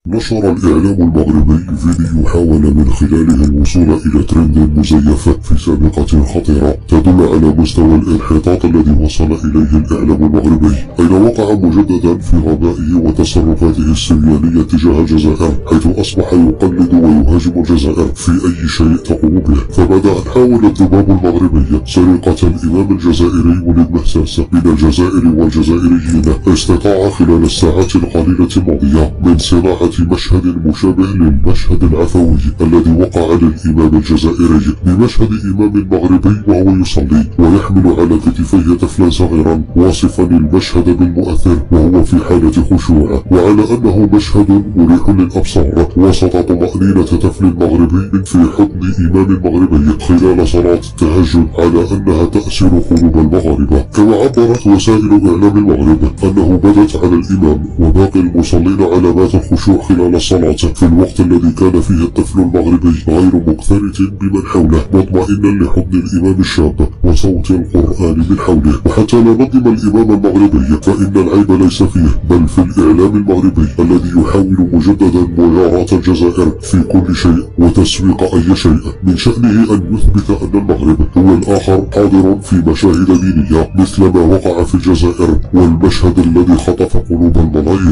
نشر الإعلام المغربي فيديو حاول من خلاله الوصول إلى ترند مزيف في سابقة خطيرة تدل على مستوى الانحطاط الذي وصل إليه الإعلام المغربي، أين وقع مجددا في غبائه وتصرفاته السريانية تجاه الجزائر، حيث أصبح يقلد ويهاجم الجزائر في أي شيء تقوم به. فبعد أن حاول الذباب المغربي سرقة الإمام الجزائري وليد محساس من الجزائر والجزائريين، استطاع خلال الساعات القليلة الماضية من صناعة مشهد مشابه للمشهد العفوي الذي وقع للإمام الجزائري بمشهد إمام مغربي وهو يصلي ويحمل على كتفيه طفلا صغيرا، واصفا المشهد بالمؤثر وهو في حالة خشوع، وعلى أنه مشهد مريح للأبصار وسط طمأنينة طفل مغربي في حضن إمام مغربي خلال صلاة التهجد، على أنها تأسر قلوب المغاربة. كما عبرت وسائل إعلام المغرب أنه بدت على الإمام وباقي المصلين علامات الخشوع خلال الصلاة في الوقت الذي كان فيه الطفل المغربي غير مكترث بمن حوله، مطمئنا لحضن الإمام الشاب وصوت القرآن من حوله. وحتى لا نظلم الإمام المغربي فإن العيب ليس فيه بل في الإعلام المغربي الذي يحاول مجددا مجاراة الجزائر في كل شيء وتسويق أي شيء من شأنه أن يثبت أن المغرب هو الآخر حاضر في مشاهد دينية مثل ما وقع في الجزائر والمشهد الذي خطف قلوب الملايين.